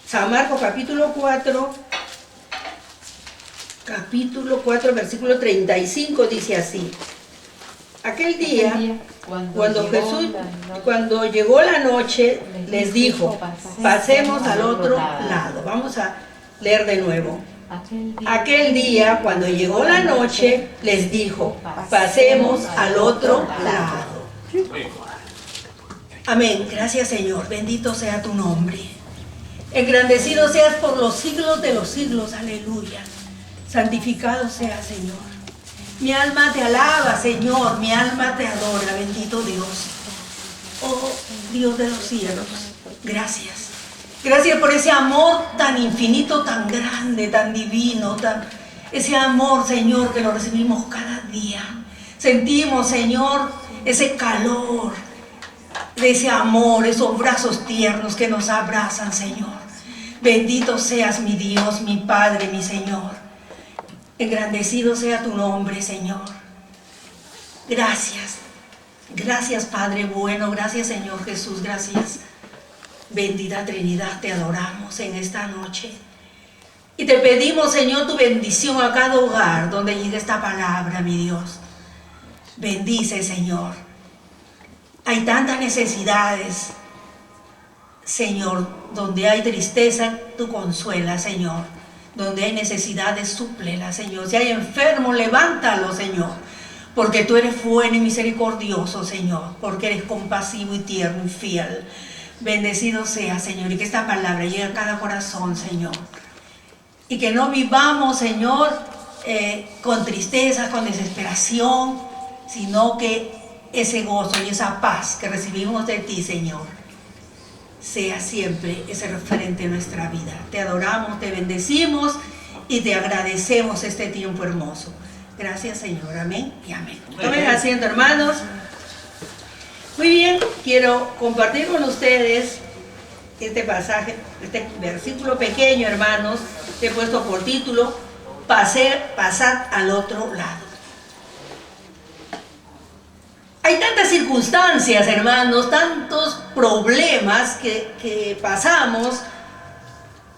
San Marcos capítulo 4, versículo 35 dice así. Aquel día, cuando llegó la noche, les dijo, pasemos al otro lado. Vamos a leer de nuevo. Aquel día, cuando llegó la noche, les dijo, pasemos al otro lado. Amén. Gracias, Señor. Bendito sea tu nombre. Engrandecido seas por los siglos de los siglos. Aleluya. Santificado sea, Señor. Mi alma te alaba, Señor. Mi alma te adora. Bendito Dios. Oh, Dios de los cielos. Gracias. Gracias por ese amor tan infinito, tan grande, tan divino, ese amor, Señor, que lo recibimos cada día. Sentimos, Señor, ese calor de ese amor, esos brazos tiernos que nos abrazan, Señor. Bendito seas mi Dios, mi Padre, mi Señor. Engrandecido sea tu nombre, Señor. Gracias. Gracias, Padre bueno. Gracias, Señor Jesús. Gracias. Bendita Trinidad, te adoramos en esta noche. Y te pedimos, Señor, tu bendición a cada hogar donde llegue esta palabra, mi Dios. Bendice, Señor. Hay tantas necesidades, Señor. Donde hay tristeza, tú consuelas, Señor. Donde hay necesidades, súplela, Señor. Si hay enfermos, levántalo, Señor. Porque tú eres bueno y misericordioso, Señor. Porque eres compasivo y tierno y fiel. Bendecido sea, Señor, y que esta palabra llegue a cada corazón, Señor. Y que no vivamos, Señor, con tristeza, con desesperación, sino que ese gozo y esa paz que recibimos de ti, Señor, sea siempre ese referente en nuestra vida. Te adoramos, te bendecimos y te agradecemos este tiempo hermoso. Gracias, Señor. Amén y amén. Tomen asiento, hermanos. Muy bien, quiero compartir con ustedes este pasaje, este versículo pequeño, hermanos, que he puesto por título, pasad al otro lado. Hay tantas circunstancias, hermanos, tantos problemas que pasamos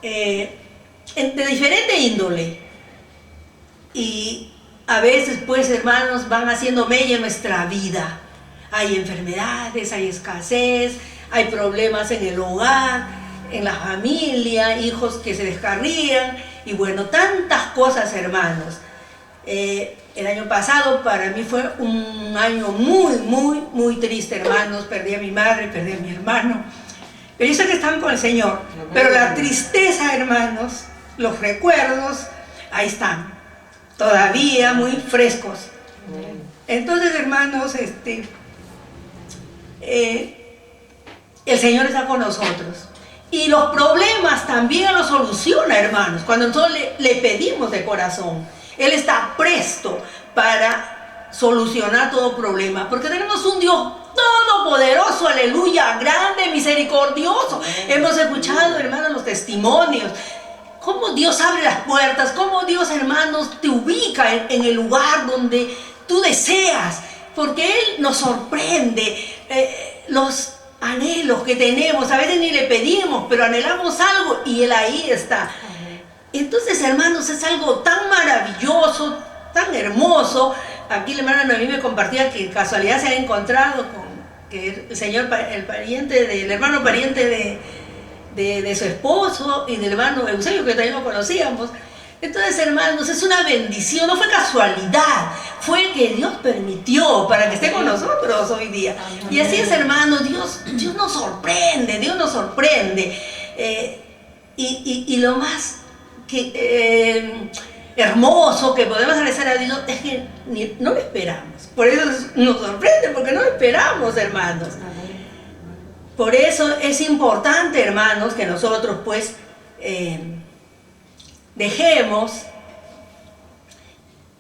de diferente índole. Y a veces, pues, hermanos, van haciendo mella en nuestra vida. Hay enfermedades, hay escasez, hay problemas en el hogar, en la familia, hijos que se descarrían y bueno, tantas cosas, hermanos. El año pasado para mí fue un año muy triste, hermanos. Perdí a mi madre, perdí a mi hermano. Pero yo sé que están con el Señor. Pero la tristeza, hermanos, los recuerdos, ahí están. Todavía muy frescos. Entonces, hermanos, el Señor está con nosotros y los problemas también los soluciona, hermanos, cuando nosotros le pedimos de corazón. Él está presto para solucionar todo problema, porque tenemos un Dios todopoderoso, aleluya, grande, misericordioso. Hemos escuchado, hermanos, los testimonios, cómo Dios abre las puertas, cómo Dios, hermanos, te ubica en el lugar donde tú deseas, porque Él nos sorprende. Los anhelos que tenemos, a veces ni le pedimos, pero anhelamos algo y Él ahí está. Entonces, hermanos, es algo tan maravilloso, tan hermoso. Aquí la hermana Noemí me compartía que casualidad se ha encontrado con que el señor, el hermano pariente de su esposo y del hermano Eusebio, que también lo conocíamos. Entonces, hermanos, es una bendición, no fue casualidad, fue que Dios permitió para que esté con nosotros hoy día. Y así es, hermanos, Dios nos sorprende, Dios nos sorprende. Y lo más hermoso que podemos agradecer a Dios es que no lo esperamos. Por eso nos sorprende, porque no lo esperamos, hermanos. Por eso es importante, hermanos, que nosotros, pues, dejemos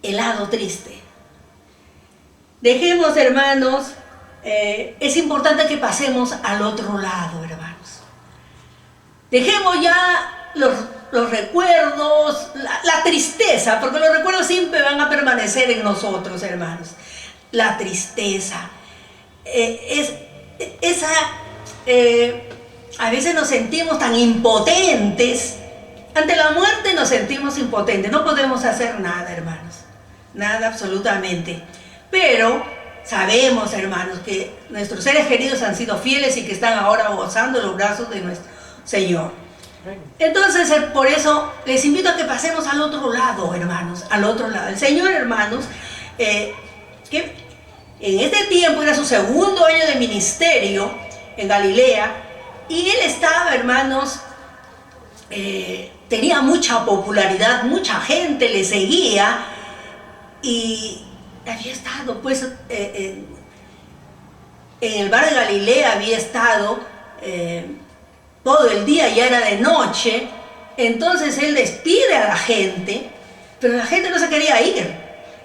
el lado triste. Dejemos, hermanos, es importante que pasemos al otro lado, hermanos. Dejemos ya los recuerdos, la tristeza, porque los recuerdos siempre van a permanecer en nosotros, hermanos. La tristeza, a veces nos sentimos tan impotentes. Ante la muerte nos sentimos impotentes. No podemos hacer nada, hermanos. Nada, absolutamente. Pero sabemos, hermanos, que nuestros seres queridos han sido fieles y que están ahora gozando los brazos de nuestro Señor. Entonces, por eso les invito a que pasemos al otro lado, hermanos. Al otro lado. El Señor, hermanos, que en este tiempo era su segundo año de ministerio en Galilea, y él estaba, hermanos, tenía mucha popularidad, mucha gente le seguía, y había estado, pues, en el mar de Galilea había estado todo el día, ya era de noche. Entonces él despide a la gente, pero la gente no se quería ir.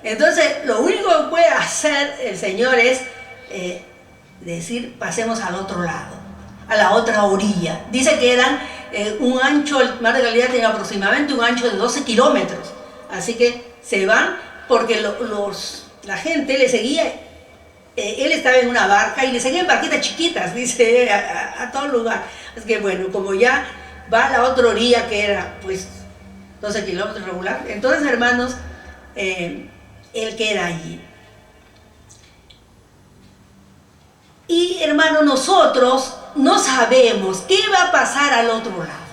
Entonces lo único que puede hacer el Señor es decir, pasemos al otro lado, a la otra orilla. Dice que eran un ancho, el mar de Galilea tenía aproximadamente un ancho de 12 kilómetros. Así que se van porque la gente le seguía. Él estaba en una barca y le seguían barquitas chiquitas, dice, a todo lugar. Así que bueno, como ya va a la otra orilla, que era pues 12 kilómetros regular, entonces, hermanos, él queda allí. Y, hermanos, nosotros no sabemos qué va a pasar al otro lado.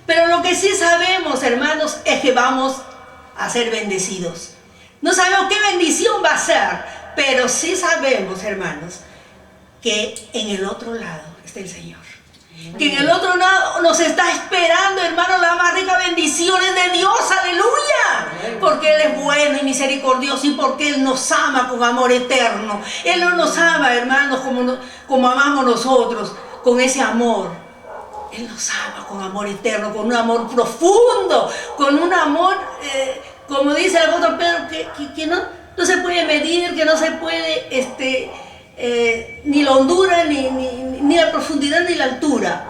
Pero lo que sí sabemos, hermanos, es que vamos a ser bendecidos. No sabemos qué bendición va a ser, pero sí sabemos, hermanos, que en el otro lado está el Señor. Que en el otro lado nos está esperando, hermanos, las más ricas bendiciones de Dios, aleluya. Porque Él es bueno y misericordioso, y porque Él nos ama con amor eterno. Él no nos ama, hermanos, como amamos nosotros, con ese amor. Él nos ama con amor eterno, con un amor profundo, con un amor, como dice el apóstol Pedro, que no se puede medir, que no se puede, ni la hondura, ni la profundidad, ni la altura.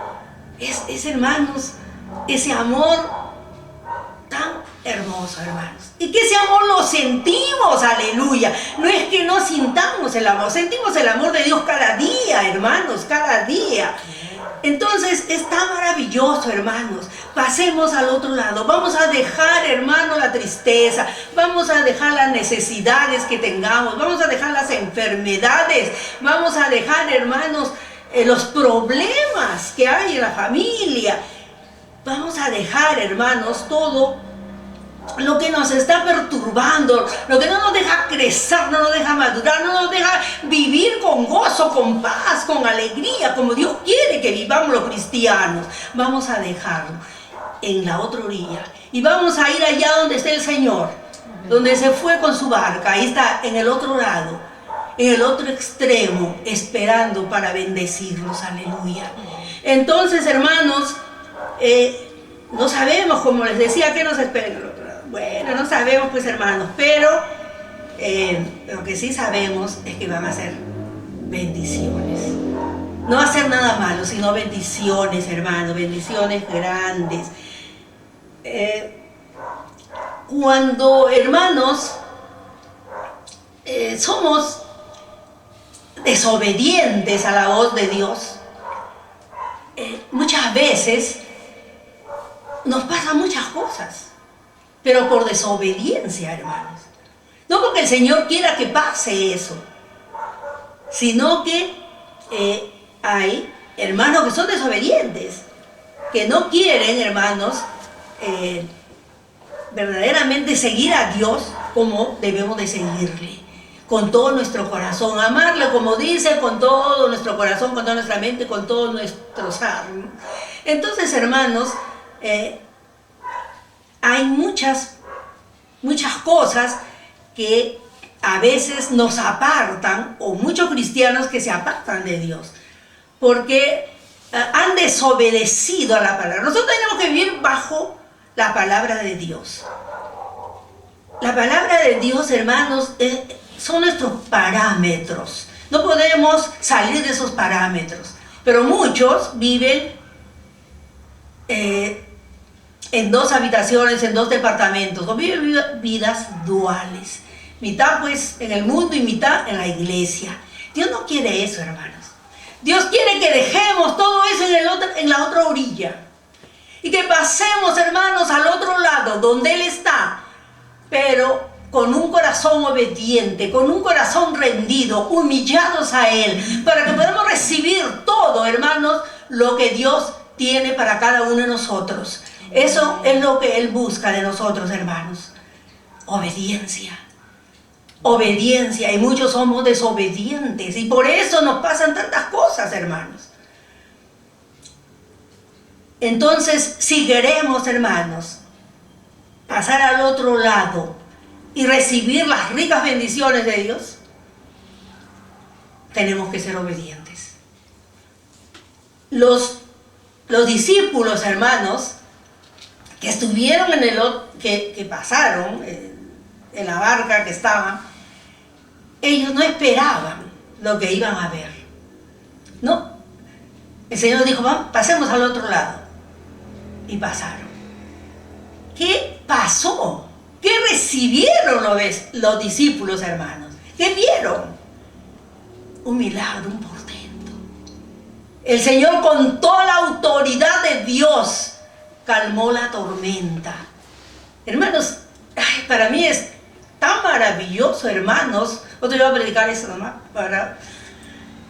Es, hermanos, ese amor tan hermoso, hermanos. Y que ese amor lo sentimos, aleluya. No es que no sintamos el amor, sentimos el amor de Dios cada día, hermanos, cada día. Entonces es tan maravilloso, hermanos. Pasemos al otro lado. Vamos a dejar, hermanos, la tristeza. Vamos a dejar las necesidades que tengamos. Vamos a dejar las enfermedades. Vamos a dejar, hermanos, los problemas que hay en la familia. Vamos a dejar, hermanos, todo lo que nos está perturbando, lo que no nos deja crecer, no nos deja madurar, no nos deja vivir con gozo, con paz, con alegría, como Dios quiere que vivamos los cristianos. Vamos a dejarlo en la otra orilla y vamos a ir allá donde esté el Señor, donde se fue con su barca. Ahí está, en el otro lado, en el otro extremo, esperando para bendecirnos, aleluya. Entonces, hermanos, no sabemos, como les decía, qué nos espera en el otro lado. Bueno, no sabemos, pues, hermanos, pero lo que sí sabemos es que van a ser bendiciones. No va a ser nada malo, sino bendiciones, hermanos, bendiciones grandes. Cuando, hermanos, somos desobedientes a la voz de Dios, muchas veces nos pasan muchas cosas, pero por desobediencia, hermanos. No porque el Señor quiera que pase eso, sino que hay hermanos que son desobedientes, que no quieren, hermanos, verdaderamente seguir a Dios como debemos de seguirle, con todo nuestro corazón, amarle, como dice, con todo nuestro corazón, con toda nuestra mente, con todo nuestro ser. Entonces, hermanos, hay muchas cosas que a veces nos apartan, o muchos cristianos que se apartan de Dios, porque han desobedecido a la palabra. Nosotros tenemos que vivir bajo la palabra de Dios. La palabra de Dios, hermanos, son nuestros parámetros. No podemos salir de esos parámetros. Pero muchos viven en dos habitaciones, en dos departamentos, o viven vidas duales. Mitad, pues, en el mundo y mitad en la iglesia. Dios no quiere eso, hermanos. Dios quiere que dejemos todo eso en la otra orilla. Y que pasemos, hermanos, al otro lado, donde Él está. Pero con un corazón obediente, con un corazón rendido, humillados a Él. Para que podamos recibir todo, hermanos, lo que Dios tiene para cada uno de nosotros. Eso es lo que Él busca de nosotros, hermanos. Obediencia. Obediencia. Y muchos somos desobedientes. Y por eso nos pasan tantas cosas, hermanos. Entonces, si queremos, hermanos, pasar al otro lado y recibir las ricas bendiciones de Dios, tenemos que ser obedientes. Los discípulos, hermanos, que estuvieron que pasaron en la barca que estaban, ellos no esperaban lo que iban a ver. No. El Señor dijo, vamos, pasemos al otro lado. Y pasaron. ¿Qué pasó? ¿Qué recibieron los discípulos, hermanos? ¿Qué vieron? Un milagro, un portento. El Señor, con toda la autoridad de Dios, calmó la tormenta. Hermanos, para mí es tan maravilloso, hermanos. Otro día voy a predicar eso nomás.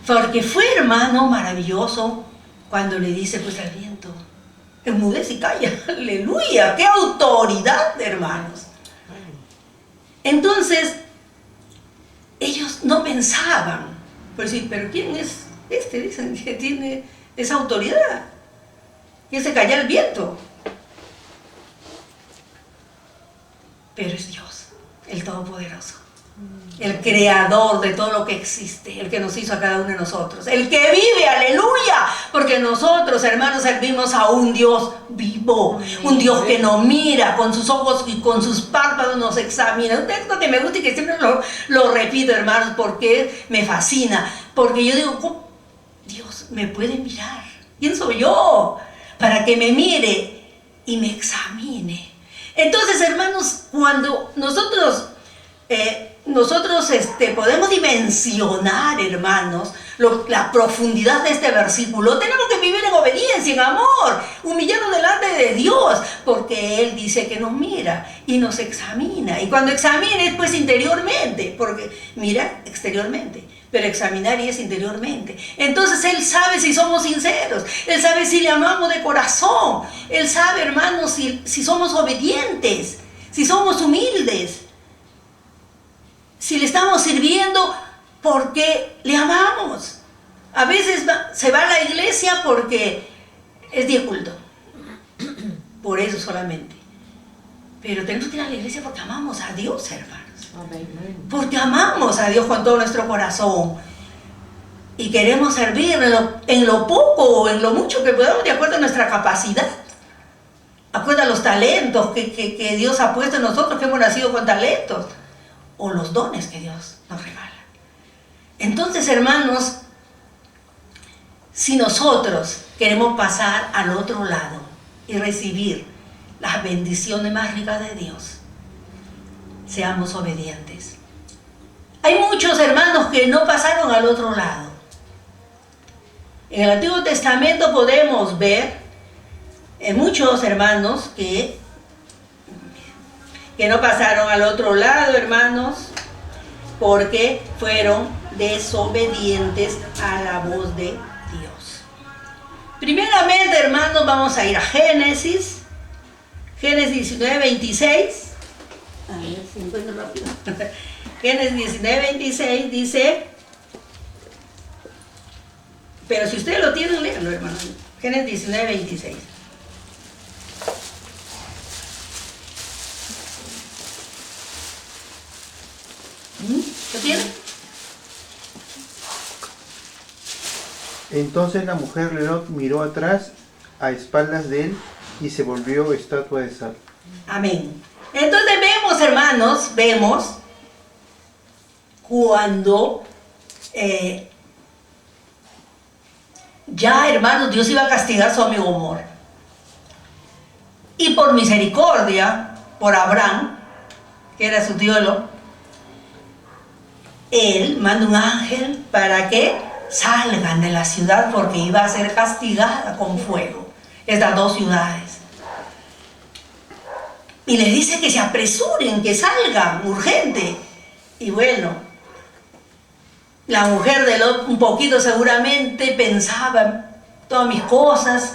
Porque fue, hermano, maravilloso cuando le dice pues al viento, enmudece y calla. Aleluya, qué autoridad, hermanos. Entonces, ellos no pensaban, pero ¿quién es este? Dicen que tiene esa autoridad. Que se calla el viento. Pero es Dios, el Todopoderoso. El creador de todo lo que existe, el que nos hizo a cada uno de nosotros, el que vive, aleluya, porque nosotros, hermanos, servimos a un Dios vivo, un Dios que nos mira con sus ojos y con sus párpados nos examina. Un texto que me gusta y que siempre lo repito, hermanos, porque me fascina, porque yo digo, ¿cómo Dios me puede mirar? ¿Quién soy yo para que me mire y me examine? Entonces, hermanos, cuando nosotros podemos dimensionar, hermanos, la profundidad de este versículo, tenemos que vivir en obediencia, en amor, humillarnos delante de Dios, porque Él dice que nos mira y nos examina. Y cuando examina es pues interiormente, porque mira exteriormente, pero examinar y es interiormente. Entonces Él sabe si somos sinceros, Él sabe si le amamos de corazón, Él sabe, hermanos, si somos obedientes, si somos humildes, si le estamos sirviendo porque le amamos. A veces se va a la iglesia porque es día culto, por eso solamente. Pero tenemos que ir a la iglesia porque amamos a Dios, hermanos. Porque amamos a Dios con todo nuestro corazón. Y queremos servir en lo poco o en lo mucho que podamos, de acuerdo a nuestra capacidad. De acuerdo a los talentos que Dios ha puesto en nosotros, que hemos nacido con talentos. O los dones que Dios nos regala. Entonces, hermanos, si nosotros queremos pasar al otro lado y recibir las bendiciones más ricas de Dios, seamos obedientes. Hay muchos hermanos que no pasaron al otro lado. En el Antiguo Testamento podemos ver muchos hermanos que no pasaron al otro lado, hermanos, porque fueron desobedientes a la voz de Dios. Primeramente, hermanos, vamos a ir a Génesis 19, 26. A ver si encuentro rápido. Génesis 19, 26 dice, pero si ustedes lo tienen, léanlo, hermanos. Génesis 19, 26. ¿Lo tienen? Entonces la mujer de Lot miró atrás a espaldas de él y se volvió estatua de sal. Amén. Entonces vemos, hermanos, cuando ya, hermanos, Dios iba a castigar a Sodoma y Gomorra. Y por misericordia, por Abraham, que era su tío Lot, él manda un ángel para que salgan de la ciudad porque iba a ser castigada con fuego, estas dos ciudades. Y les dice que se apresuren, que salgan, urgente. Y bueno, la mujer de Lot un poquito seguramente pensaba todas mis cosas,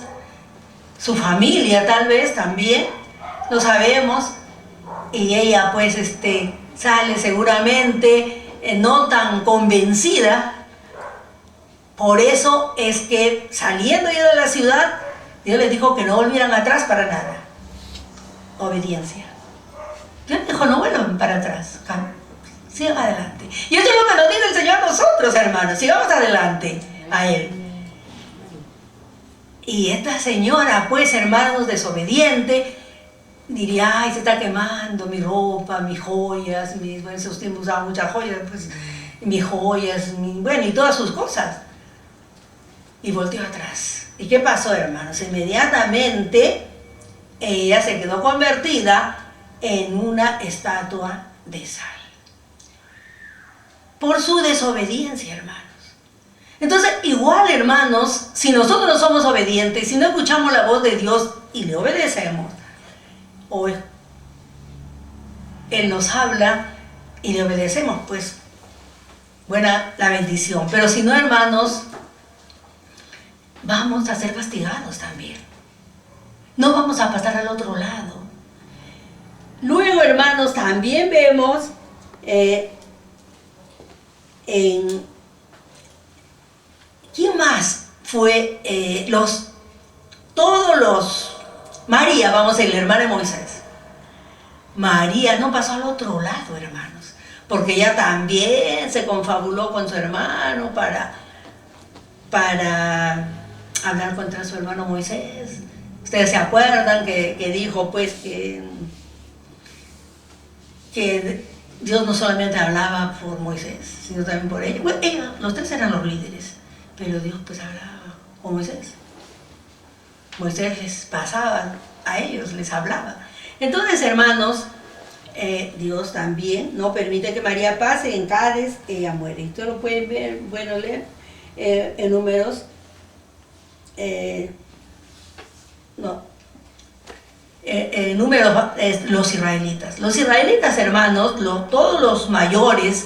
su familia tal vez también, no sabemos. Y ella pues sale seguramente no tan convencida. Por eso es que saliendo ya de la ciudad, Dios les dijo que no volvieran atrás para nada. Obediencia. Dios dijo, no vuelvan para atrás, sigan adelante. Y eso es lo que nos dice el Señor a nosotros, hermanos, sigamos adelante a Él. Y esta señora, pues, hermanos, desobediente, diría, ay, se está quemando mi ropa, mis joyas, bueno, en esos tiempos usaba muchas joyas, pues, mis joyas, bueno, y todas sus cosas. Y volteó atrás. ¿Y qué pasó, hermanos? Inmediatamente ella se quedó convertida en una estatua de sal. Por su desobediencia, hermanos. Entonces, igual, hermanos, si nosotros no somos obedientes, si no escuchamos la voz de Dios y le obedecemos, o Él nos habla y le obedecemos, pues, buena la bendición. Pero si no, hermanos, vamos a ser castigados también. No vamos a pasar al otro lado. Luego, hermanos, también vemos ¿quién más fue? María, vamos a decir, la hermana de Moisés. María no pasó al otro lado, hermanos, porque ella también se confabuló con su hermano para hablar contra su hermano Moisés. Ustedes se acuerdan que dijo pues que Dios no solamente hablaba por Moisés, sino también por ella. Bueno, los tres eran los líderes, pero Dios pues hablaba con Moisés. Moisés les pasaba a ellos, les hablaba. Entonces, hermanos, Dios también no permite que María pase. En Cádiz ella muere. Esto lo pueden ver, bueno, leer en Números. Números, los israelitas. Los israelitas, hermanos, todos los mayores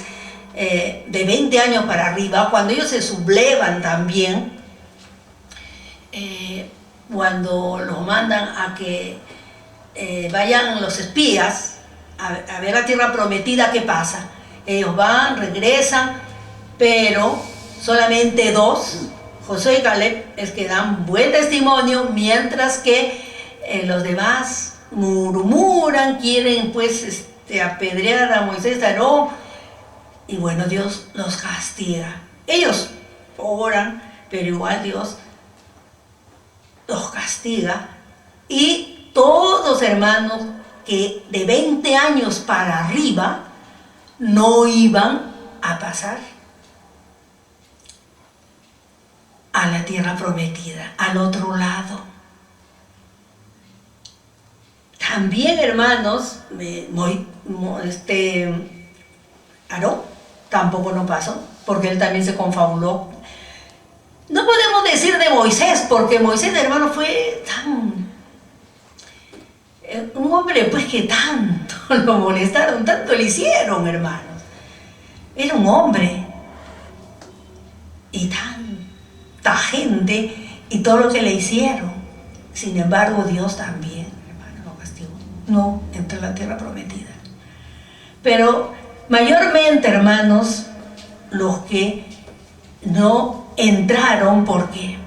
de 20 años para arriba, cuando ellos se sublevan también, cuando los mandan a que vayan los espías a ver la tierra prometida, ¿qué pasa? Ellos van, regresan, pero solamente dos, Josué y Caleb, es que dan buen testimonio, mientras que los demás murmuran, quieren pues apedrear a Moisés, a Aarón, y bueno, Dios los castiga. Ellos oran, pero igual Dios los castiga. Y todos, hermanos, que de 20 años para arriba no iban a pasar a la tierra prometida, al otro lado. También, hermanos, Aarón tampoco no pasó, porque él también se confabuló. No podemos decir de Moisés, porque Moisés, hermano, fue un hombre pues que tanto lo molestaron, tanto le hicieron, hermanos. Era un hombre, y tanta gente, y todo lo que le hicieron. Sin embargo, Dios también, hermano, lo castigó. No entró en la tierra prometida. Pero mayormente, hermanos, los que no entraron porque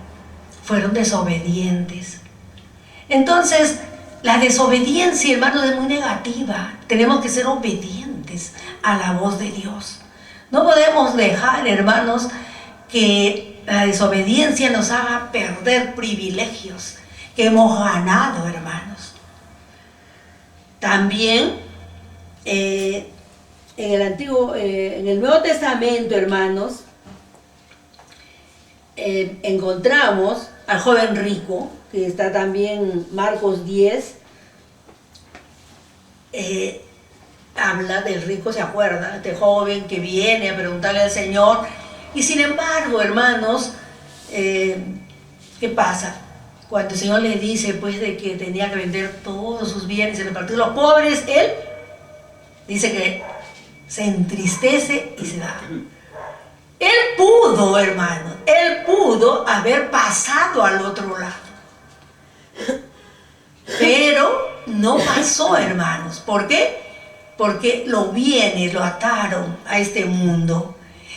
fueron desobedientes. Entonces, la desobediencia, hermanos, es muy negativa. Tenemos que ser obedientes a la voz de Dios. No podemos dejar, hermanos, que la desobediencia nos haga perder privilegios que hemos ganado, hermanos. También en el Nuevo Testamento, hermanos, encontramos al joven rico, que está también Marcos 10, habla del rico, ¿se acuerdan? Este joven que viene a preguntarle al Señor Y sin embargo, hermanos, ¿qué pasa? Cuando el Señor le dice pues de que tenía que vender todos sus bienes y repartir a los pobres, él dice que se entristece y se da. Él pudo, hermanos, él pudo haber pasado al otro lado. Pero no pasó, hermanos. ¿Por qué? Porque los bienes lo ataron a este mundo.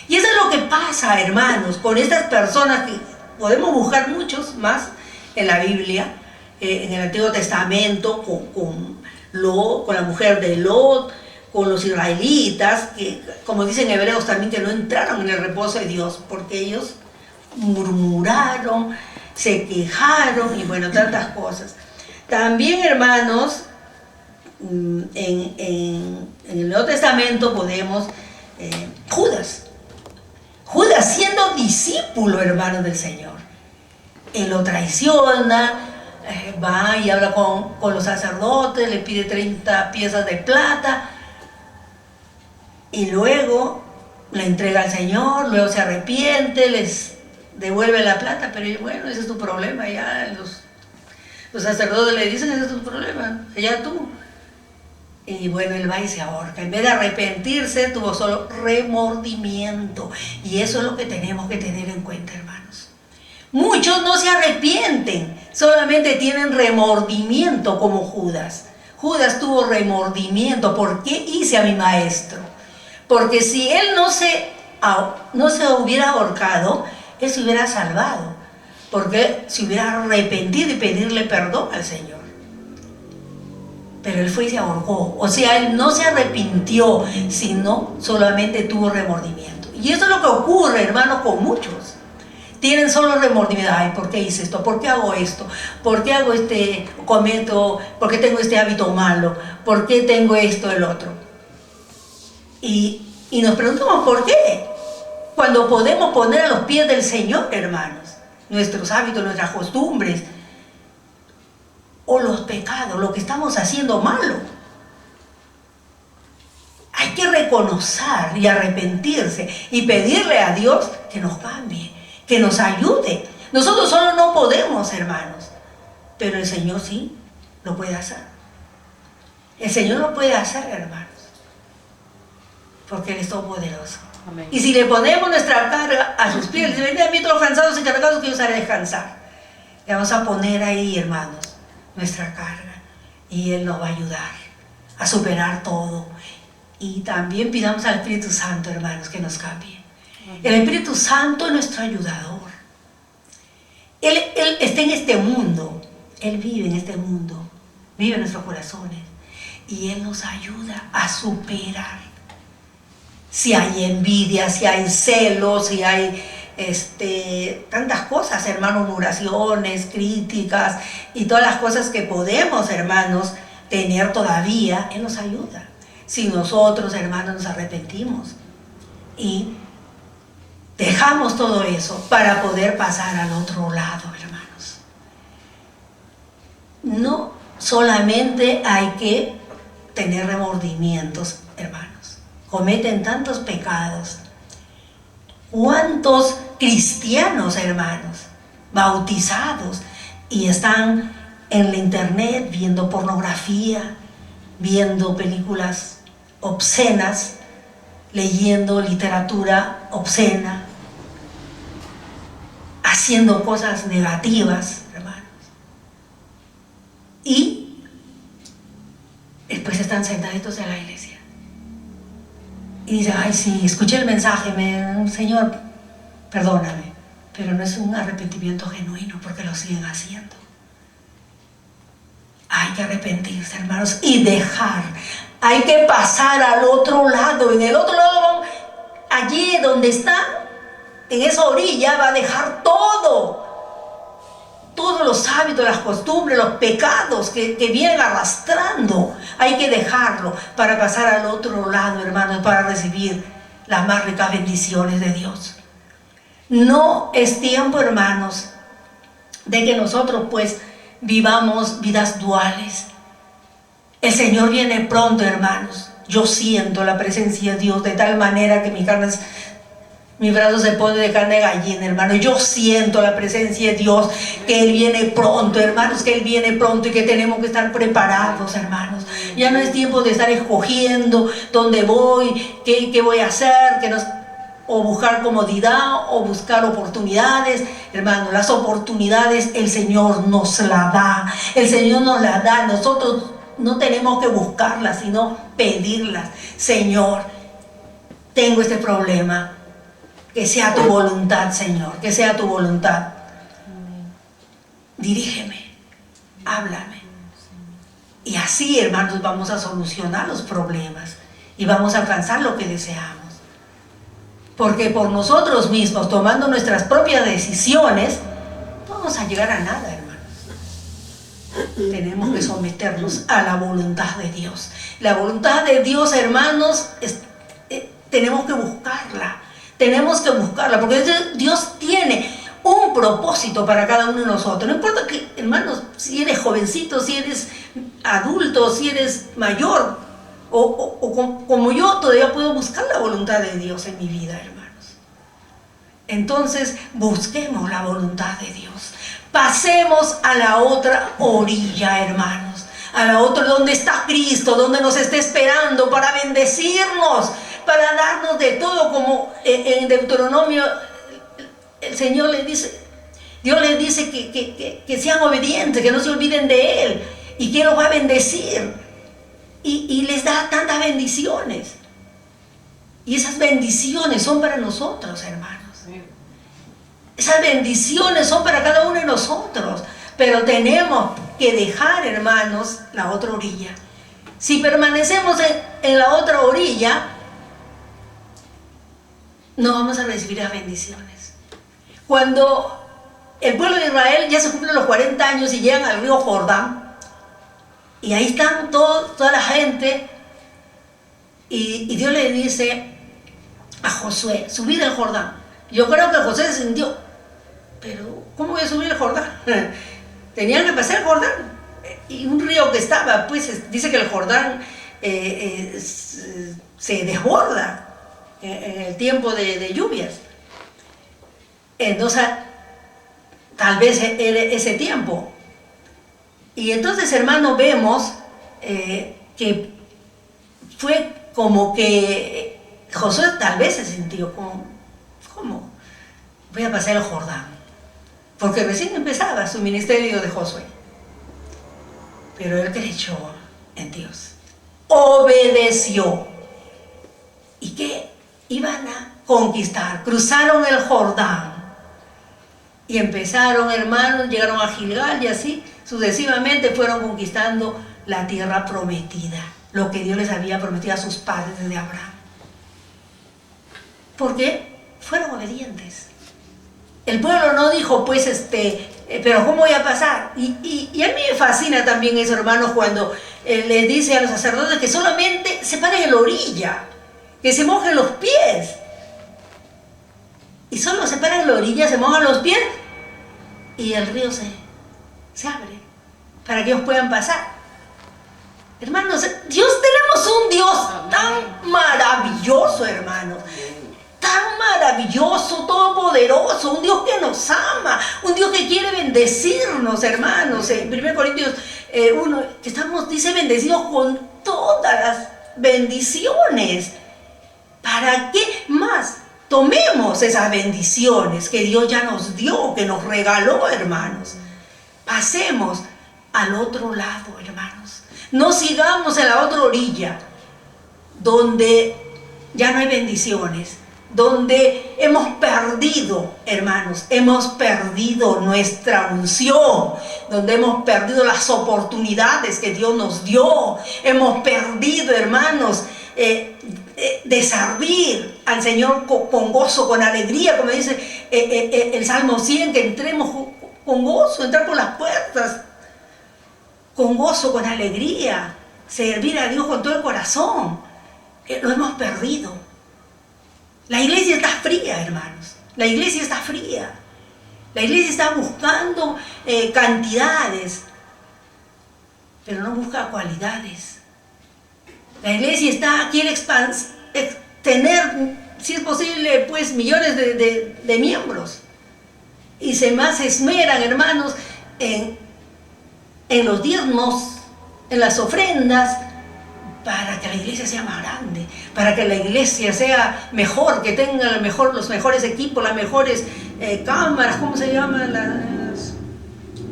Y eso es lo que pasa, hermanos, con estas personas que podemos buscar muchos más en la Biblia, en el Antiguo Testamento, con la mujer de Lot, con los israelitas, que como dicen hebreos también, que no entraron en el reposo de Dios, porque ellos murmuraron, se quejaron y bueno, tantas cosas. También, hermanos, en el Nuevo Testamento podemos, Judas siendo discípulo, hermano del Señor, él lo traiciona, va y habla con los sacerdotes, le pide 30 piezas de plata y luego le entrega al Señor, luego se arrepiente, les devuelve la plata, pero bueno, ese es tu problema, ya los sacerdotes le dicen, ese es tu problema, ya tú. Y bueno, él va y se ahorca. En vez de arrepentirse, tuvo solo remordimiento. Y eso es lo que tenemos que tener en cuenta, hermanos. Muchos no se arrepienten, solamente tienen remordimiento como Judas. Judas tuvo remordimiento. ¿Por qué hice a mi maestro? Porque si él no se hubiera ahorcado, él se hubiera salvado. Porque se hubiera arrepentido y pedirle perdón al Señor. Pero él fue y se ahorcó. O sea, él no se arrepintió, sino solamente tuvo remordimiento. Y eso es lo que ocurre, hermanos, con muchos. Tienen solo remordimiento. Ay, ¿por qué hice esto? ¿Por qué hago esto? ¿Por qué hago por qué tengo este hábito malo? ¿Por qué tengo esto, el otro? Y nos preguntamos, ¿por qué? Cuando podemos poner a los pies del Señor, hermanos, nuestros hábitos, nuestras costumbres, o los pecados, lo que estamos haciendo malo. Hay que reconocer y arrepentirse y pedirle a Dios que nos cambie, que nos ayude. Nosotros solo no podemos, hermanos, pero el Señor sí lo puede hacer. El Señor lo puede hacer, hermanos, porque Él es todopoderoso. Amén. Y si le ponemos nuestra carga a sus pies, le dice, a mí todos cansados y cargados que yo os haré descansar. Le vamos a poner ahí, hermanos, nuestra carga, y Él nos va a ayudar a superar todo. Y también pidamos al Espíritu Santo, hermanos, que nos cambie. El Espíritu Santo es nuestro ayudador. Él está en este mundo, Él vive en este mundo, vive en nuestros corazones, y Él nos ayuda a superar. Si hay envidia, si hay celos, si hay tantas cosas, hermanos, murmuraciones, críticas y todas las cosas que podemos, hermanos, tener todavía, Él nos ayuda. Si nosotros, hermanos, nos arrepentimos y dejamos todo eso para poder pasar al otro lado, hermanos. No solamente hay que tener remordimientos, hermanos. Cometen tantos pecados. ¿Cuántos cristianos, hermanos, bautizados y están en la internet viendo pornografía, viendo películas obscenas, leyendo literatura obscena, haciendo cosas negativas, hermanos? Y después están sentaditos en la iglesia. Y dice, ay sí, escuché el mensaje, Señor, perdóname, pero no es un arrepentimiento genuino porque lo siguen haciendo. Hay que arrepentirse, hermanos, y dejar. Hay que pasar al otro lado. En el otro lado, allí donde está, en esa orilla, va a dejar todo. Todos los hábitos, las costumbres, los pecados que vienen arrastrando, hay que dejarlo para pasar al otro lado, hermanos, para recibir las más ricas bendiciones de Dios. No es tiempo, hermanos, de que nosotros pues vivamos vidas duales. El Señor viene pronto, hermanos. Yo siento la presencia de Dios de tal manera que mis carnes Mi brazo se pone de carne de gallina, hermano. Yo siento la presencia de Dios, que Él viene pronto, hermanos, que Él viene pronto y que tenemos que estar preparados, hermanos. Ya no es tiempo de estar escogiendo dónde voy, qué voy a hacer, o buscar comodidad o buscar oportunidades. Hermano, las oportunidades el Señor nos las da. El Señor nos las da. Nosotros no tenemos que buscarlas, sino pedirlas. Señor, tengo este problema. Que sea tu voluntad, Señor, que sea tu voluntad. Dirígeme, háblame. Y así, hermanos, vamos a solucionar los problemas y vamos a alcanzar lo que deseamos. Porque por nosotros mismos, tomando nuestras propias decisiones, no vamos a llegar a nada, hermanos. Tenemos que someternos a la voluntad de Dios. La voluntad de Dios, hermanos, tenemos que buscarla. Tenemos que buscarla, porque Dios tiene un propósito para cada uno de nosotros. No importa que, hermanos, si eres jovencito, si eres adulto, si eres mayor, o como yo todavía puedo buscar la voluntad de Dios en mi vida, hermanos. Entonces, busquemos la voluntad de Dios. Pasemos a la otra orilla, hermanos. A la otra, donde está Cristo, donde nos está esperando para bendecirnos, para darnos de todo, como en Deuteronomio el Señor les dice, Dios les dice que sean obedientes, que no se olviden de Él y que Él los va a bendecir y les da tantas bendiciones, y esas bendiciones son para nosotros, hermanos. Esas bendiciones son para cada uno de nosotros, pero tenemos que dejar, hermanos, la otra orilla. Si permanecemos en la otra orilla, no vamos a recibir las bendiciones. Cuando el pueblo de Israel ya se cumplen los 40 años y llegan al río Jordán, y ahí están toda la gente, y Dios le dice a Josué, subid al Jordán. Yo creo que Josué se sintió, pero ¿cómo voy a subir el Jordán? Tenían que pasar el Jordán, y un río que estaba, pues dice que el Jordán se desborda en el tiempo de lluvias. Entonces, tal vez era ese tiempo. Y entonces, hermanos, vemos que fue como que Josué tal vez se sintió como, ¿cómo voy a pasar el Jordán? Porque recién empezaba su ministerio de Josué. Pero él creyó en Dios, obedeció. ¿Y qué? Iban a conquistar, cruzaron el Jordán y empezaron, hermanos, llegaron a Gilgal y así sucesivamente fueron conquistando la tierra prometida, lo que Dios les había prometido a sus padres desde Abraham. Porque fueron obedientes. El pueblo no dijo, pues, pero ¿cómo voy a pasar? Y a mí me fascina también eso, hermanos, cuando les dice a los sacerdotes que solamente se paren en la orilla, que se mojen los pies. Y solo se paran en la orilla, se mojan los pies y el río se abre para que ellos puedan pasar. Hermanos, tenemos un Dios tan maravilloso, hermanos. Tan maravilloso, todopoderoso, un Dios que nos ama, un Dios que quiere bendecirnos, hermanos. En 1 Corintios 1, que estamos, dice, bendecidos con todas las bendiciones. ¿Para qué más? Tomemos esas bendiciones que Dios ya nos dio, que nos regaló, hermanos. Pasemos al otro lado, hermanos. No sigamos en la otra orilla, donde ya no hay bendiciones, donde hemos perdido, hermanos, hemos perdido nuestra unción, donde hemos perdido las oportunidades que Dios nos dio, hemos perdido, hermanos, de servir al Señor con gozo, con alegría, como dice el Salmo 100, que entremos con gozo, entrar por las puertas con gozo, con alegría, servir a Dios con todo el corazón. Lo hemos perdido. La iglesia está fría, hermanos. La iglesia está fría. La iglesia está buscando cantidades, pero no busca cualidades. La iglesia quiere tener si es posible, pues millones de miembros. Y se más esmeran, hermanos, en los diezmos, en las ofrendas, para que la iglesia sea más grande, para que la iglesia sea mejor, que tenga los mejores equipos, las mejores cámaras, ¿cómo se llaman?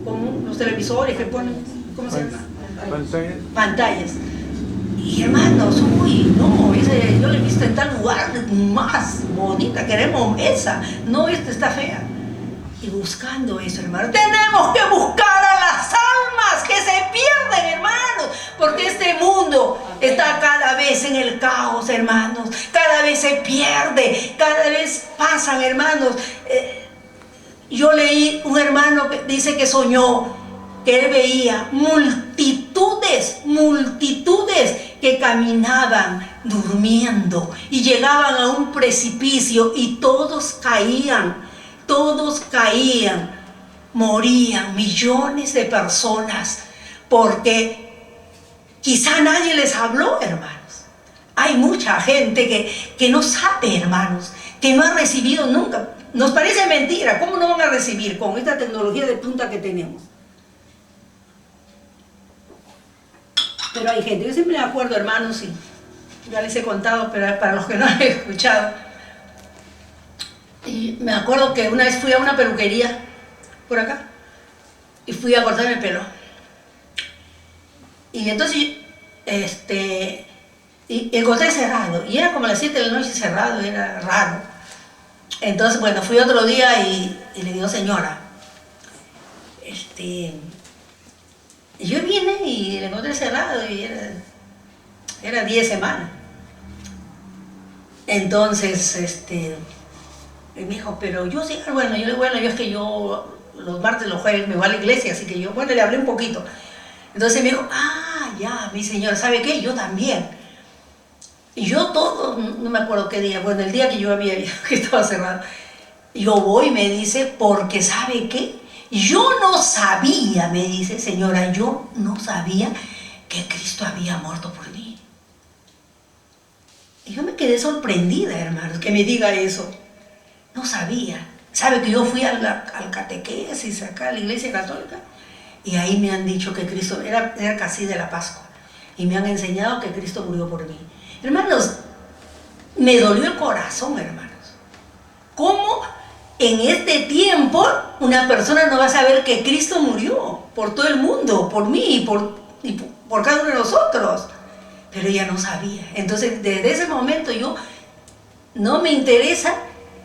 Como los televisores que ponen, ¿cómo se llama? Pantallas. Y hermanos, uy, no, yo la he visto en tal lugar más bonita, queremos esa, no, esta está fea. Y buscando eso, hermanos, tenemos que buscar a las almas que se pierden, hermanos, porque este mundo está cada vez en el caos, hermanos, cada vez se pierde, cada vez pasan, hermanos. Yo leí un hermano que dice que soñó, que él veía multitudes que caminaban durmiendo y llegaban a un precipicio y todos caían, morían millones de personas, porque quizá nadie les habló, hermanos. Hay mucha gente que no sabe, hermanos, que no ha recibido nunca. Nos parece mentira, ¿cómo no van a recibir con esta tecnología de punta que tenemos? Pero hay gente, yo siempre me acuerdo, hermanos, y ya les he contado, pero para los que no han escuchado, y me acuerdo que una vez fui a una peluquería por acá y fui a cortarme el pelo. Y entonces y encontré cerrado, y era como las 7 de la noche cerrado, era raro. Entonces, bueno, fui otro día y le digo, señora, yo vine y le encontré cerrado y era 10 semanas. Entonces, y me dijo, pero yo sí, bueno, yo es que yo los martes, los jueves me voy a la iglesia, así que yo, bueno, le hablé un poquito. Entonces me dijo, ya, mi señora, ¿sabe qué? Yo también. Y yo todo, no me acuerdo qué día, bueno, el día que yo había visto que estaba cerrado, yo voy, me dice, porque ¿sabe qué? Yo no sabía, me dice, señora, yo no sabía que Cristo había muerto por mí. Y yo me quedé sorprendida, hermanos, que me diga eso. No sabía. ¿Sabe que yo fui al catequesis acá a la iglesia católica? Y ahí me han dicho que Cristo, era casi de la Pascua, y me han enseñado que Cristo murió por mí. Hermanos, me dolió el corazón, hermanos. ¿Cómo en este tiempo una persona no va a saber que Cristo murió por todo el mundo, por mí y por cada uno de nosotros? Pero ella no sabía. Entonces, desde ese momento no me interesa,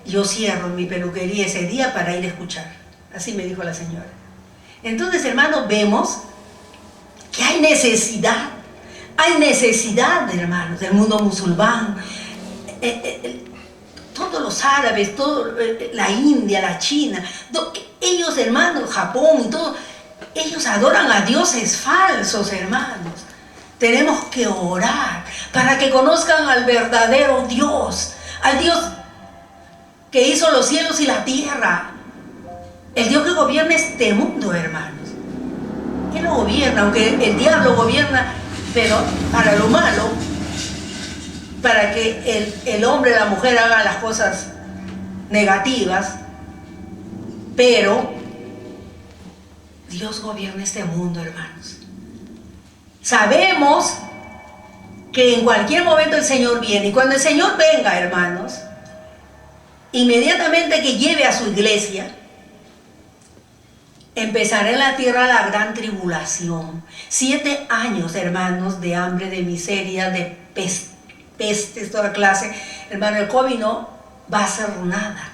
yo cierro mi peluquería ese día para ir a escuchar. Así me dijo la señora. Entonces, hermanos, vemos que hay necesidad, hermanos, del mundo musulmán, todos los árabes, la India, la China, ellos, hermanos, Japón y todo, ellos adoran a dioses falsos, hermanos. Tenemos que orar para que conozcan al verdadero Dios, al Dios que hizo los cielos y la tierra, el Dios que gobierna este mundo, hermanos. Él lo gobierna, aunque el diablo gobierna, pero para lo malo, para que el hombre y la mujer hagan las cosas negativas, pero Dios gobierna este mundo, hermanos. Sabemos que en cualquier momento el Señor viene, y cuando el Señor venga, hermanos, inmediatamente que lleve a su iglesia, empezará en la tierra la gran tribulación. 7 años, hermanos, de hambre, de miseria, de pestes, toda clase. Hermano, el COVID no va a ser nada.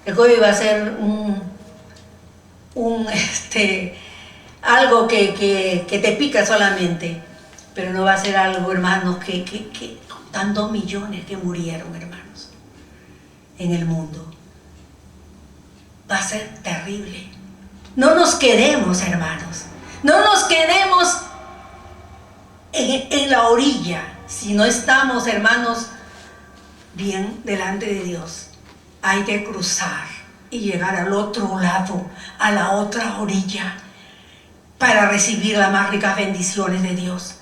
El COVID va a ser algo que te pica solamente, pero no va a ser algo, hermanos, que tantos millones que murieron, hermanos, en el mundo. Va a ser terrible. No nos quedemos, hermanos, no nos quedemos en la orilla, si no estamos, hermanos, bien delante de Dios. Hay que cruzar y llegar al otro lado, a la otra orilla, para recibir las más ricas bendiciones de Dios.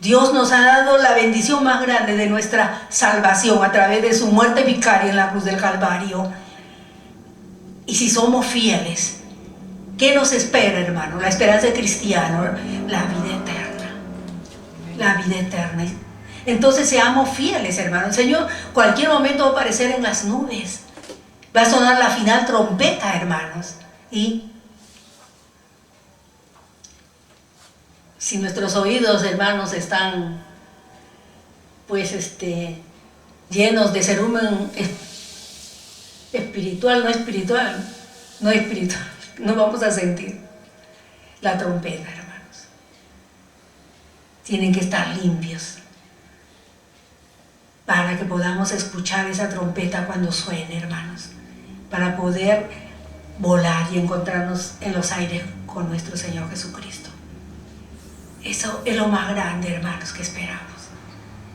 Dios nos ha dado la bendición más grande de nuestra salvación a través de su muerte vicaria en la cruz del Calvario. Y si somos fieles, ¿qué nos espera, hermano? La esperanza del cristiano, la vida eterna. La vida eterna. Entonces seamos fieles, hermano. El Señor cualquier momento va a aparecer en las nubes. Va a sonar la final trompeta, hermanos. Y si nuestros oídos, hermanos, están pues llenos de cerumen espiritual, no vamos a sentir la trompeta, hermanos. Tienen que estar limpios para que podamos escuchar esa trompeta cuando suene, hermanos, para poder volar y encontrarnos en los aires con nuestro Señor Jesucristo. Eso es lo más grande, hermanos, que esperamos.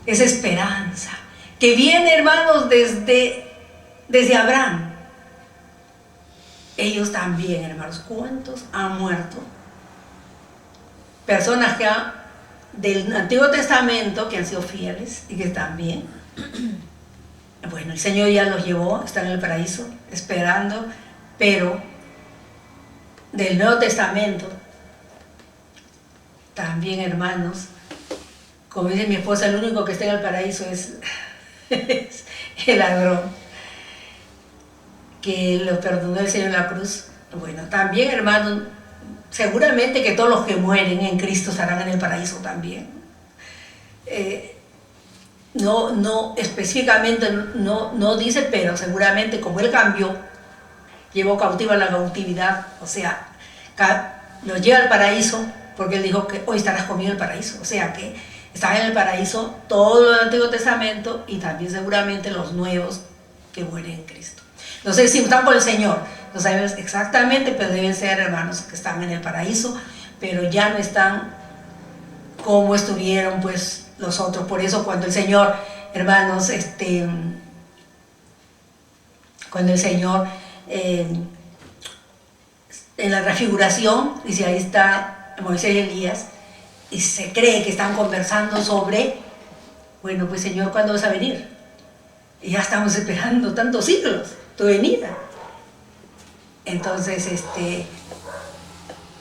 Esa esperanza que viene, hermanos, desde Abraham. Ellos también, hermanos, ¿cuántos han muerto? Personas del Antiguo Testamento que han sido fieles y que están bien. Bueno, el Señor ya los llevó, están en el paraíso, esperando, pero del Nuevo Testamento también, hermanos, como dice mi esposa, el único que está en el paraíso es el ladrón, que lo perdonó el Señor en la cruz. Bueno, también, hermanos, seguramente que todos los que mueren en Cristo estarán en el paraíso también. No específicamente, no dice, pero seguramente como Él cambió, llevó cautiva la cautividad, o sea, los lleva al paraíso, porque Él dijo que hoy estarás conmigo en el paraíso, o sea que están en el paraíso todo el Antiguo Testamento y también seguramente los nuevos que mueren en Cristo. No sé si están con el Señor, no sabemos exactamente, pero deben ser hermanos que están en el paraíso, pero ya no están como estuvieron pues los otros. Por eso cuando el Señor, hermanos, cuando el Señor en la transfiguración, dice, ahí está Moisés y Elías, y se cree que están conversando sobre, bueno, pues Señor, ¿cuándo vas a venir? Y ya estamos esperando tantos siglos tu venida. Entonces,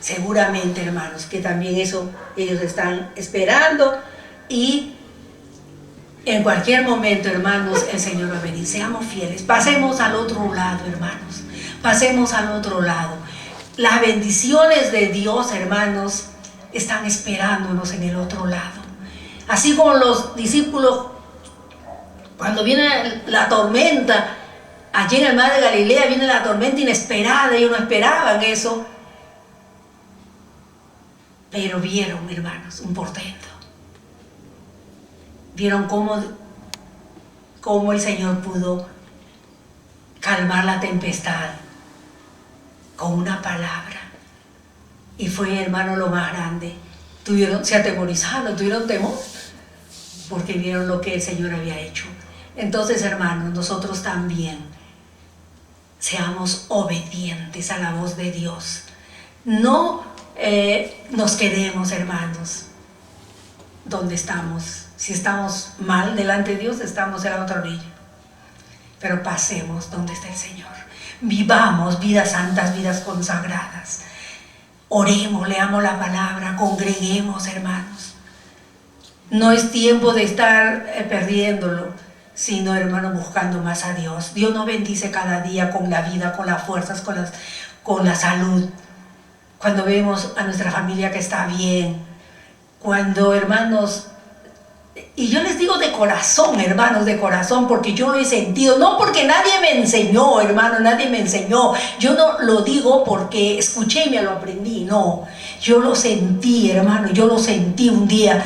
seguramente, hermanos, que también eso ellos están esperando, y en cualquier momento, hermanos, el Señor va a venir. Seamos fieles, pasemos al otro lado, hermanos, pasemos al otro lado. Las bendiciones de Dios, hermanos, están esperándonos en el otro lado. Así como los discípulos, cuando viene la tormenta, allí en el mar de Galilea viene la tormenta inesperada, ellos no esperaban eso, pero vieron, hermanos, un portento. Vieron cómo el Señor pudo calmar la tempestad con una palabra. Y fue, hermano, lo más grande. Se atemorizaron, tuvieron temor, porque vieron lo que el Señor había hecho. Entonces, hermanos, nosotros también seamos obedientes a la voz de Dios. No nos quedemos, hermanos, donde estamos. Si estamos mal delante de Dios, estamos en la otra orilla. Pero pasemos donde está el Señor. Vivamos vidas santas, vidas consagradas. Oremos, leamos la palabra, congreguemos, hermanos. No es tiempo de estar perdiéndolo, sino, hermano, buscando más a Dios. Dios nos bendice cada día con la vida, con las fuerzas, con la salud. Cuando vemos a nuestra familia que está bien, cuando, hermanos, y yo les digo de corazón, hermanos, de corazón, porque yo lo he sentido, no porque nadie me enseñó, hermano, nadie me enseñó, yo no lo digo porque escuché y me lo aprendí, no, yo lo sentí, hermano, yo lo sentí un día,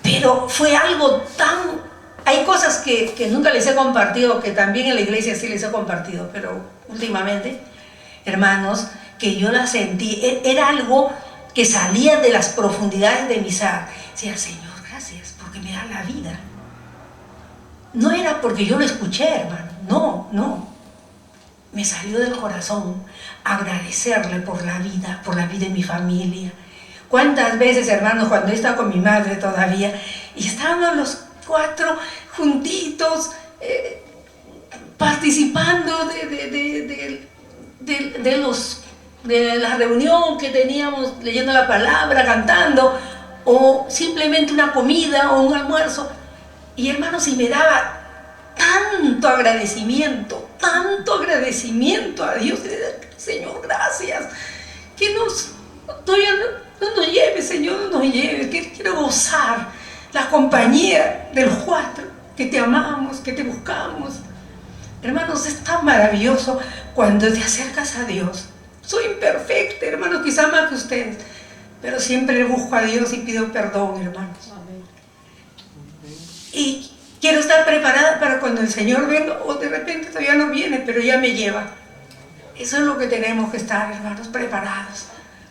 pero fue algo tan, hay cosas que nunca les he compartido, que también en la iglesia sí les he compartido, pero últimamente, hermanos, que yo la sentí, era algo que salía de las profundidades de mi ser. Decía, Señor, gracias porque me da la vida. No era porque yo lo escuché, hermano, no. Me salió del corazón agradecerle por la vida de mi familia, ¿Cuántas veces, hermanos, cuando yo estaba con mi madre todavía, y estábamos los 4 juntitos, participando de la reunión que teníamos, leyendo la palabra, cantando, o simplemente una comida o un almuerzo, y hermanos, si me daba tanto agradecimiento a Dios, Señor, gracias, que todavía no nos lleve, Señor, no nos lleve, que quiero gozar la compañía de los 4, que te amamos, que te buscamos. Hermanos, es tan maravilloso cuando te acercas a Dios. Soy imperfecta, hermanos, quizá más que ustedes, pero siempre busco a Dios y pido perdón, hermanos. Y quiero estar preparada para cuando el Señor venga, o de repente todavía no viene, pero ya me lleva. Eso es lo que tenemos que estar, hermanos, preparados.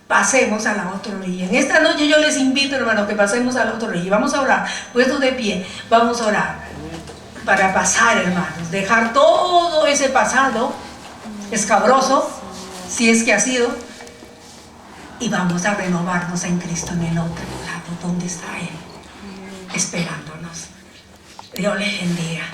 Pasemos a la otra orilla. En esta noche yo les invito, hermanos, que pasemos a la otra orilla. Vamos a orar, puestos de pie, vamos a orar para pasar, hermanos, dejar todo ese pasado escabroso, si es que ha sido, y vamos a renovarnos en Cristo en el otro lado, donde está Él, esperándonos. Dios les bendiga.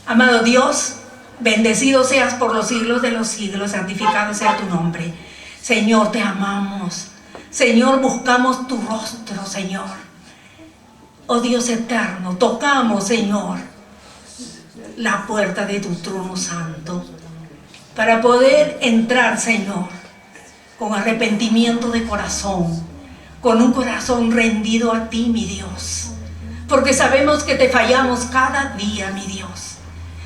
Amado Dios, bendecido seas por los siglos de los siglos, santificado sea tu nombre. Señor, te amamos. Señor, buscamos tu rostro, Señor. Oh Dios eterno, tocamos, Señor, la puerta de tu trono santo para poder entrar, Señor, con arrepentimiento de corazón, con un corazón rendido a ti, mi Dios, porque sabemos que te fallamos cada día, mi Dios.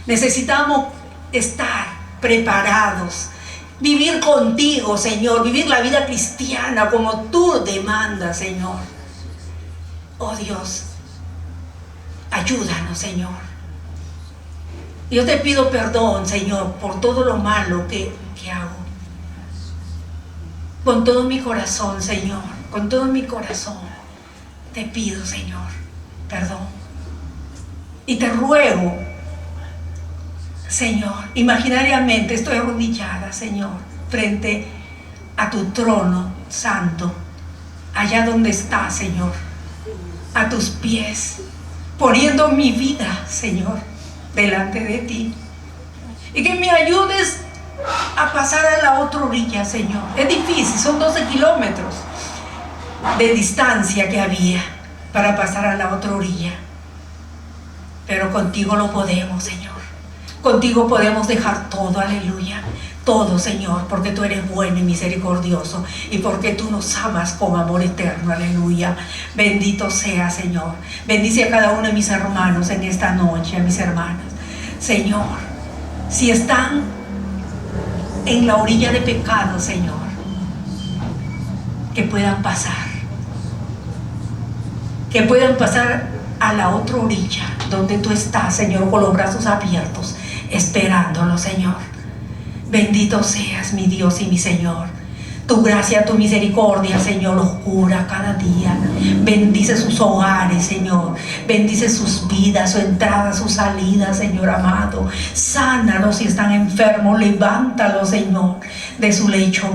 Necesitamos estar preparados, vivir contigo, Señor, vivir la vida cristiana como tú demandas, Señor. Oh Dios, ayúdanos, Señor. Yo te pido perdón, Señor, por todo lo malo que hago. Con todo mi corazón, Señor, con todo mi corazón, te pido, Señor, perdón. Y te ruego, Señor, imaginariamente estoy arrodillada, Señor, frente a tu trono santo, allá donde estás, Señor, a tus pies, poniendo mi vida, Señor, delante de ti, y que me ayudes a pasar a la otra orilla, Señor. Es difícil, son 12 kilómetros de distancia que había para pasar a la otra orilla, pero contigo lo podemos, Señor. Contigo podemos dejar todo, aleluya, todo, Señor, porque tú eres bueno y misericordioso, y porque tú nos amas con amor eterno, aleluya. Bendito sea, Señor. Bendice a cada uno de mis hermanos en esta noche, a mis hermanas, Señor. Si están en la orilla de pecado, Señor, que puedan pasar a la otra orilla donde tú estás, Señor, con los brazos abiertos, esperándolo, Señor. Bendito seas, mi Dios y mi Señor. Tu gracia, tu misericordia, Señor, los cura cada día. Bendice sus hogares, Señor. Bendice sus vidas, su entrada, su salida, Señor amado. Sánalos si están enfermos. Levántalos, Señor, de su lecho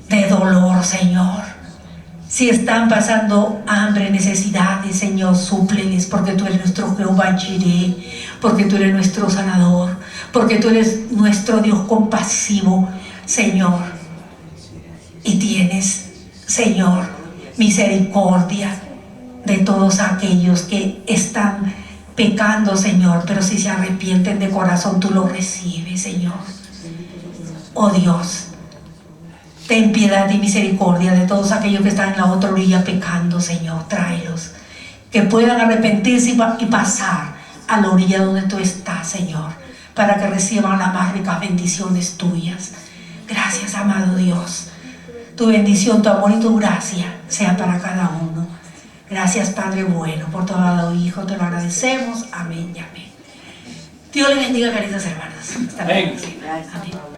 de dolor, Señor. Si están pasando hambre, necesidades, Señor, súpleles, porque tú eres nuestro Jehová Jireh, porque tú eres nuestro sanador, porque tú eres nuestro Dios compasivo, Señor. Y tienes, Señor, misericordia de todos aquellos que están pecando, Señor, pero si se arrepienten de corazón, tú los recibes, Señor. Oh Dios, ten piedad y misericordia de todos aquellos que están en la otra orilla pecando, Señor. Tráelos, que puedan arrepentirse y pasar a la orilla donde tú estás, Señor, para que reciban las más ricas bendiciones tuyas. Gracias, amado Dios. Tu bendición, tu amor y tu gracia sea para cada uno. Gracias, Padre bueno, por todo lado, Hijo, te lo agradecemos. Amén y amén. Dios les bendiga, queridas hermanas. Hasta luego. Amén.